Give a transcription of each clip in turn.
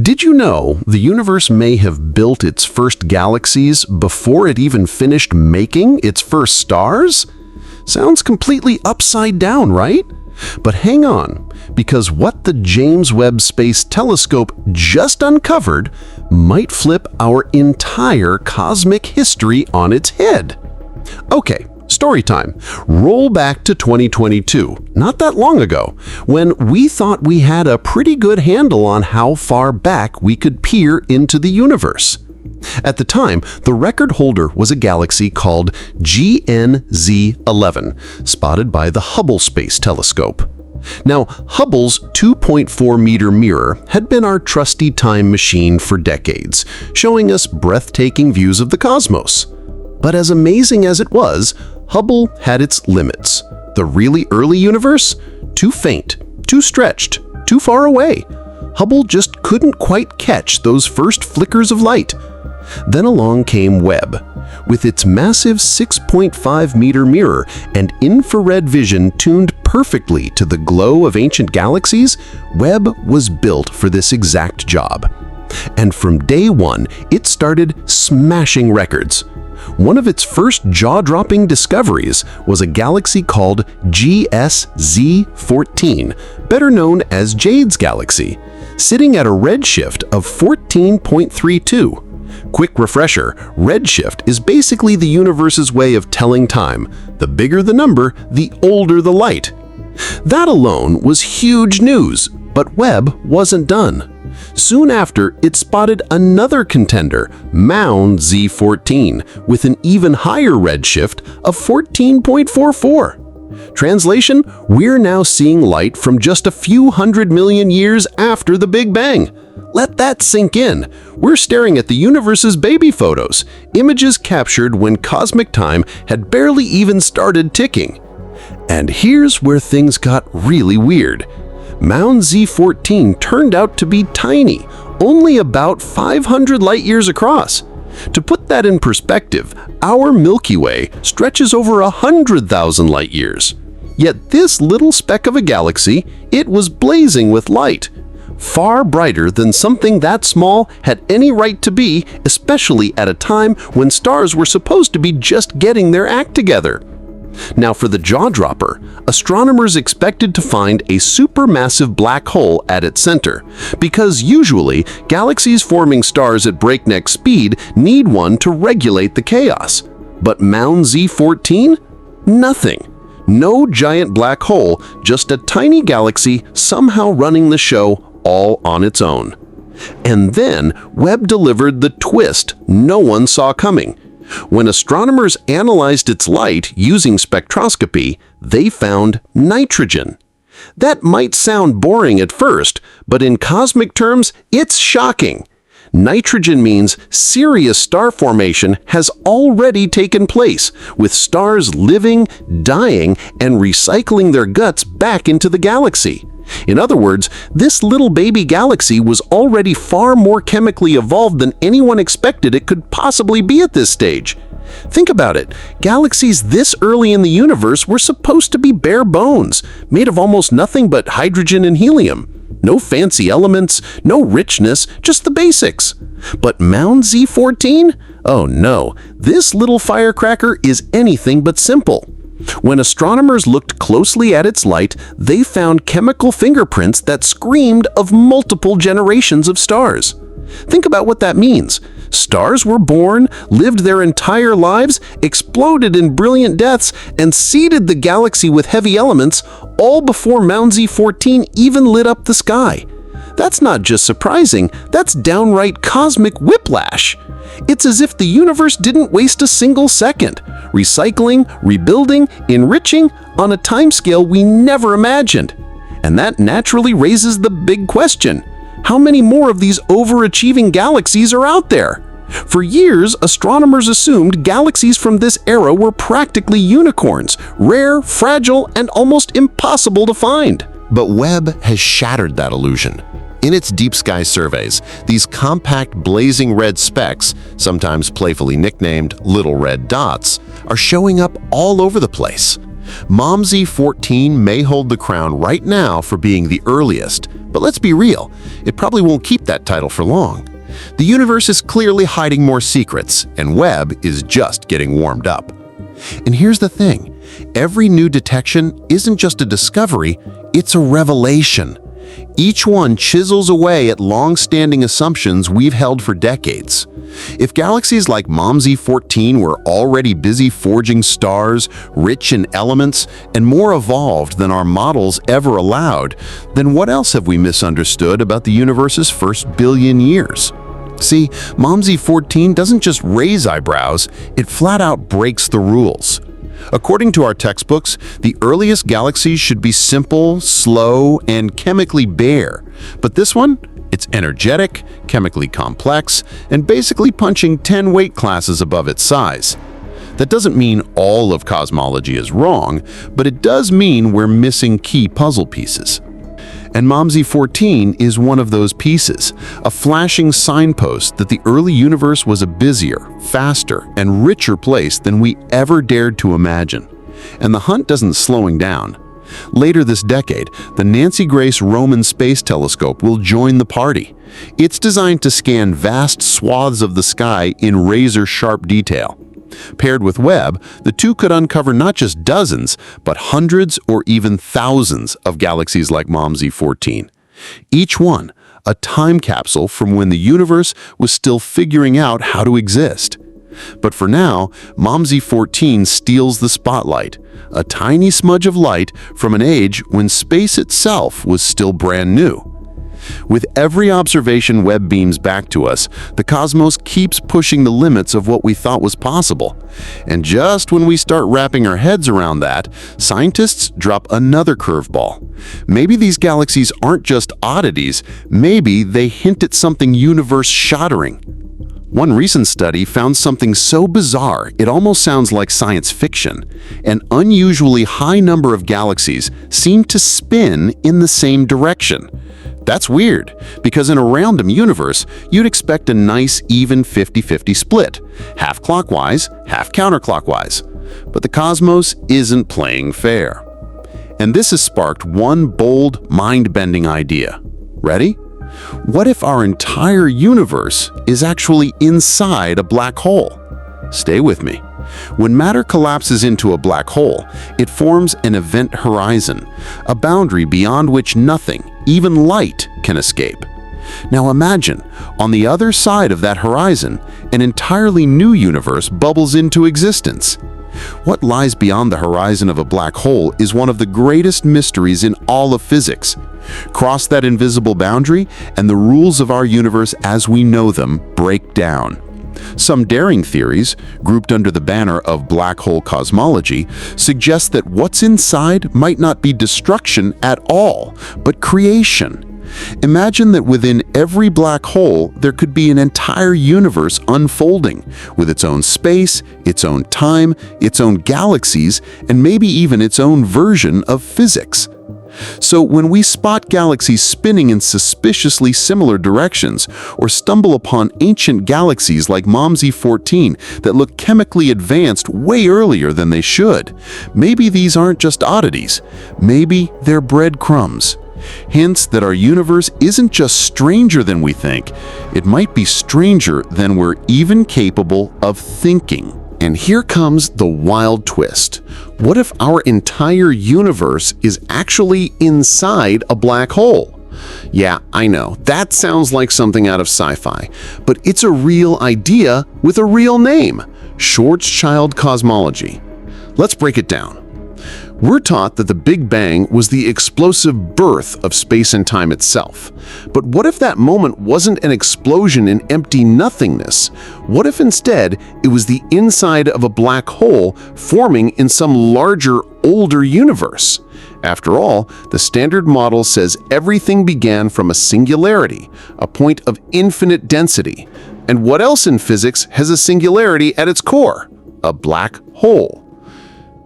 Did you know the universe may have built its first galaxies before it even finished making its first stars? Sounds completely upside down, right? But hang on, because what the James Webb Space Telescope just uncovered might flip our entire cosmic history on its head. Okay, story time. Roll back to 2022, not that long ago, when we thought we had a pretty good handle on how far back we could peer into the universe. At the time, the record holder was a galaxy called GNZ11, spotted by the Hubble Space Telescope. Now, Hubble's 2.4-meter mirror had been our trusty time machine for decades, showing us breathtaking views of the cosmos. But as amazing as it was, Hubble had its limits. The really early universe? Too faint, too stretched, too far away. Hubble just couldn't quite catch those first flickers of light. Then along came Webb. With its massive 6.5-meter mirror and infrared vision tuned perfectly to the glow of ancient galaxies, Webb was built for this exact job. And from day one, it started smashing records. One of its first jaw-dropping discoveries was a galaxy called GSZ14, better known as Jade's Galaxy, sitting at a redshift of 14.32. Quick refresher, redshift is basically the universe's way of telling time. The bigger the number, the older the light. That alone was huge news, but Webb wasn't done. Soon after, it spotted another contender, Mound Z14, with an even higher redshift of 14.44. Translation, we're now seeing light from just a few 100 million years after the Big Bang. Let that sink in. We're staring at the universe's baby photos, images captured when cosmic time had barely even started ticking. And here's where things got really weird. Mound Z14 turned out to be tiny, only about 500 light-years across. To put that in perspective, our Milky Way stretches over 100,000 light-years. Yet this little speck of a galaxy, it was blazing with light. Far brighter than something that small had any right to be, especially at a time when stars were supposed to be just getting their act together. Now for the jaw-dropper, astronomers expected to find a supermassive black hole at its center, because usually galaxies forming stars at breakneck speed need one to regulate the chaos. But Mound Z14? Nothing. No giant black hole, just a tiny galaxy somehow running the show all on its own. And then Webb delivered the twist no one saw coming. When astronomers analyzed its light using spectroscopy, they found nitrogen. That might sound boring at first, but in cosmic terms, it's shocking. Nitrogen means serious star formation has already taken place, with stars living, dying, and recycling their guts back into the galaxy. In other words, this little baby galaxy was already far more chemically evolved than anyone expected it could possibly be at this stage. Think about it. Galaxies this early in the universe were supposed to be bare bones, made of almost nothing but hydrogen and helium. No fancy elements, no richness, just the basics. But Mound Z14? Oh no, this little firecracker is anything but simple. When astronomers looked closely at its light, they found chemical fingerprints that screamed of multiple generations of stars. Think about what that means. Stars were born, lived their entire lives, exploded in brilliant deaths, and seeded the galaxy with heavy elements, all before Mound Z14 even lit up the sky. That's not just surprising, that's downright cosmic whiplash. It's as if the universe didn't waste a single second, recycling, rebuilding, enriching on a timescale we never imagined. And that naturally raises the big question: how many more of these overachieving galaxies are out there? For years, astronomers assumed galaxies from this era were practically unicorns, rare, fragile, and almost impossible to find. But Webb has shattered that illusion. In its deep sky surveys, these compact blazing red specks, sometimes playfully nicknamed little red dots, are showing up all over the place. MOMSI 14 may hold the crown right now for being the earliest, but let's be real, it probably won't keep that title for long. The universe is clearly hiding more secrets, and Webb is just getting warmed up. And here's the thing, every new detection isn't just a discovery, it's a revelation. Each one chisels away at long-standing assumptions we've held for decades. If galaxies like MOMSI 14 were already busy forging stars, rich in elements, and more evolved than our models ever allowed, then what else have we misunderstood about the universe's first billion years? See, MOMSI 14 doesn't just raise eyebrows, it flat out breaks the rules. According to our textbooks, the earliest galaxies should be simple, slow, and chemically bare. But this one? It's energetic, chemically complex, and basically punching 10 weight classes above its size. That doesn't mean all of cosmology is wrong, but it does mean we're missing key puzzle pieces. And MOMSI 14 is one of those pieces, a flashing signpost that the early universe was a busier, faster, and richer place than we ever dared to imagine. And the hunt doesn't slowing down. Later this decade, the Nancy Grace Roman Space Telescope will join the party. It's designed to scan vast swaths of the sky in razor-sharp detail. Paired with Webb, the two could uncover not just dozens, but hundreds or even thousands of galaxies like MOMSI 14. Each one, a time capsule from when the universe was still figuring out how to exist. But for now, MOMSI 14 steals the spotlight, a tiny smudge of light from an age when space itself was still brand new. With every observation Webb beams back to us, the cosmos keeps pushing the limits of what we thought was possible. And just when we start wrapping our heads around that, scientists drop another curveball. Maybe these galaxies aren't just oddities, maybe they hint at something universe-shattering. One recent study found something so bizarre it almost sounds like science fiction. An unusually high number of galaxies seem to spin in the same direction. That's weird, because in a random universe, you'd expect a nice even 50-50 split, half clockwise, half counterclockwise. But the cosmos isn't playing fair. And this has sparked one bold, mind-bending idea. Ready? What if our entire universe is actually inside a black hole? Stay with me. When matter collapses into a black hole, it forms an event horizon, a boundary beyond which nothing, even light, can escape. Now imagine, on the other side of that horizon, an entirely new universe bubbles into existence. What lies beyond the horizon of a black hole is one of the greatest mysteries in all of physics. Cross that invisible boundary, and the rules of our universe as we know them break down. Some daring theories, grouped under the banner of black hole cosmology, suggest that what's inside might not be destruction at all, but creation. Imagine that within every black hole there could be an entire universe unfolding, with its own space, its own time, its own galaxies, and maybe even its own version of physics. So when we spot galaxies spinning in suspiciously similar directions, or stumble upon ancient galaxies like MOMSI 14 that look chemically advanced way earlier than they should, maybe these aren't just oddities, maybe they're breadcrumbs. Hints that our universe isn't just stranger than we think, it might be stranger than we're even capable of thinking. And here comes the wild twist. What if our entire universe is actually inside a black hole? Yeah, I know, that sounds like something out of sci-fi, but it's a real idea with a real name: Schwarzschild cosmology. Let's break it down. We're taught that the Big Bang was the explosive birth of space and time itself. But what if that moment wasn't an explosion in empty nothingness? What if instead it was the inside of a black hole forming in some larger, older universe? After all, the standard model says everything began from a singularity, a point of infinite density. And what else in physics has a singularity at its core? A black hole.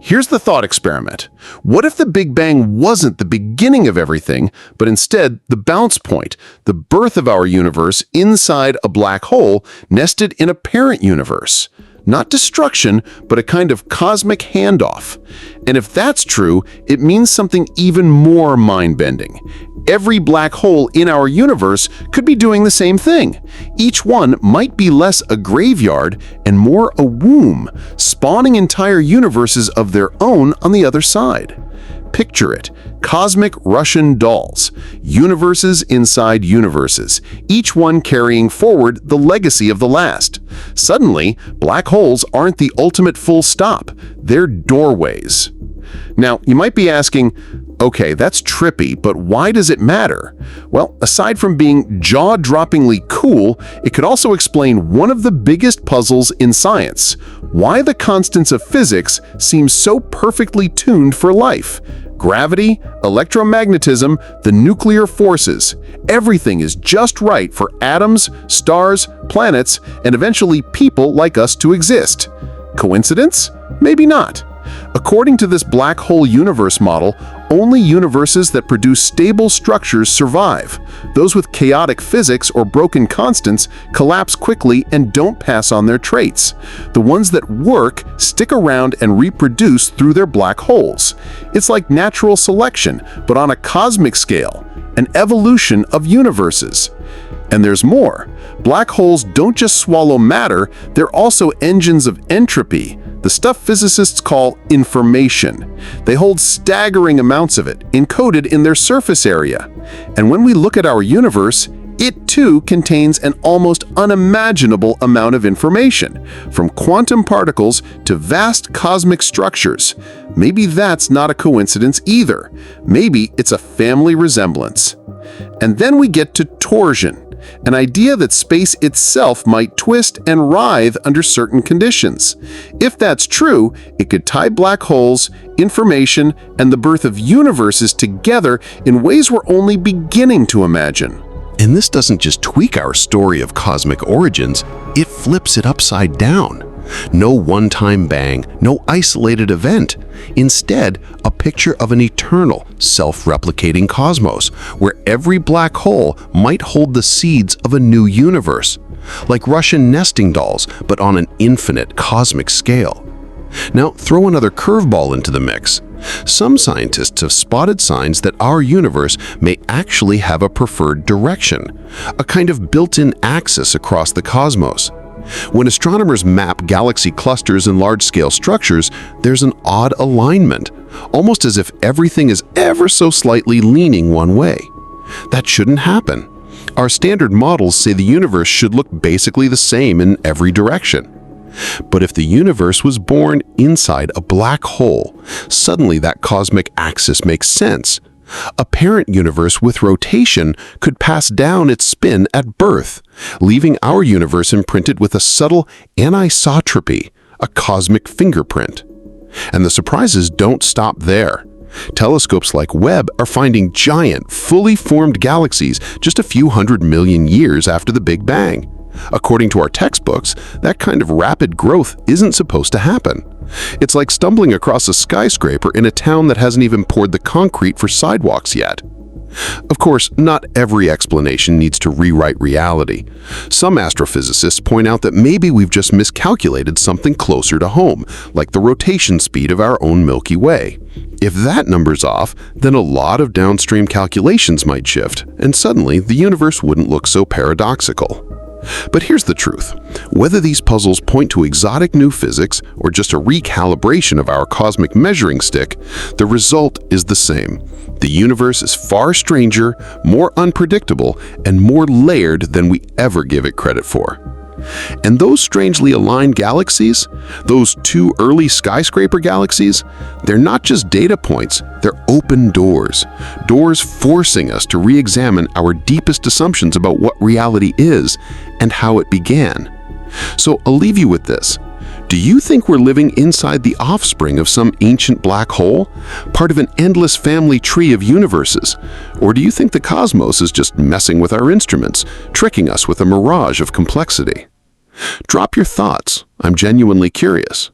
Here's the thought experiment. What if the Big Bang wasn't the beginning of everything, but instead the bounce point, the birth of our universe inside a black hole nested in a parent universe? Not destruction, but a kind of cosmic handoff. And if that's true, it means something even more mind-bending. Every black hole in our universe could be doing the same thing. Each one might be less a graveyard and more a womb, spawning entire universes of their own on the other side. Picture it, cosmic Russian dolls, universes inside universes, each one carrying forward the legacy of the last. Suddenly, black holes aren't the ultimate full stop, they're doorways. Now, you might be asking, okay, that's trippy, but why does it matter? Well, aside from being jaw-droppingly cool, it could also explain one of the biggest puzzles in science: why the constants of physics seem so perfectly tuned for life. Gravity, electromagnetism, the nuclear forces. Everything is just right for atoms, stars, planets, and eventually people like us to exist. Coincidence? Maybe not. According to this black hole universe model, only universes that produce stable structures survive. Those with chaotic physics or broken constants collapse quickly and don't pass on their traits. The ones that work stick around and reproduce through their black holes. It's like natural selection, but on a cosmic scale, an evolution of universes. And there's more. Black holes don't just swallow matter, they're also engines of entropy, the stuff physicists call information. They hold staggering amounts of it, encoded in their surface area. And when we look at our universe, it too contains an almost unimaginable amount of information, from quantum particles to vast cosmic structures. Maybe that's not a coincidence either. Maybe it's a family resemblance. And then we get to torsion, an idea that space itself might twist and writhe under certain conditions. If that's true, it could tie black holes, information, and the birth of universes together in ways we're only beginning to imagine. And this doesn't just tweak our story of cosmic origins, it flips it upside down. No one-time bang, no isolated event. Instead, a picture of an eternal, self-replicating cosmos, where every black hole might hold the seeds of a new universe. Like Russian nesting dolls, but on an infinite cosmic scale. Now, throw another curveball into the mix. Some scientists have spotted signs that our universe may actually have a preferred direction, a kind of built-in axis across the cosmos. When astronomers map galaxy clusters and large-scale structures, there's an odd alignment, almost as if everything is ever so slightly leaning one way. That shouldn't happen. Our standard models say the universe should look basically the same in every direction. But if the universe was born inside a black hole, suddenly that cosmic axis makes sense. A parent universe with rotation could pass down its spin at birth, leaving our universe imprinted with a subtle anisotropy, a cosmic fingerprint. And the surprises don't stop there. Telescopes like Webb are finding giant, fully formed galaxies just a few 100 million years after the Big Bang. According to our textbooks, that kind of rapid growth isn't supposed to happen. It's like stumbling across a skyscraper in a town that hasn't even poured the concrete for sidewalks yet. Of course, not every explanation needs to rewrite reality. Some astrophysicists point out that maybe we've just miscalculated something closer to home, like the rotation speed of our own Milky Way. If that number's off, then a lot of downstream calculations might shift, and suddenly the universe wouldn't look so paradoxical. But here's the truth. Whether these puzzles point to exotic new physics or just a recalibration of our cosmic measuring stick, the result is the same. The universe is far stranger, more unpredictable, and more layered than we ever give it credit for. And those strangely aligned galaxies, those two early skyscraper galaxies, they're not just data points, they're open doors. Doors forcing us to re-examine our deepest assumptions about what reality is and how it began. So I'll leave you with this. Do you think we're living inside the offspring of some ancient black hole, part of an endless family tree of universes? Or do you think the cosmos is just messing with our instruments, tricking us with a mirage of complexity? Drop your thoughts. I'm genuinely curious.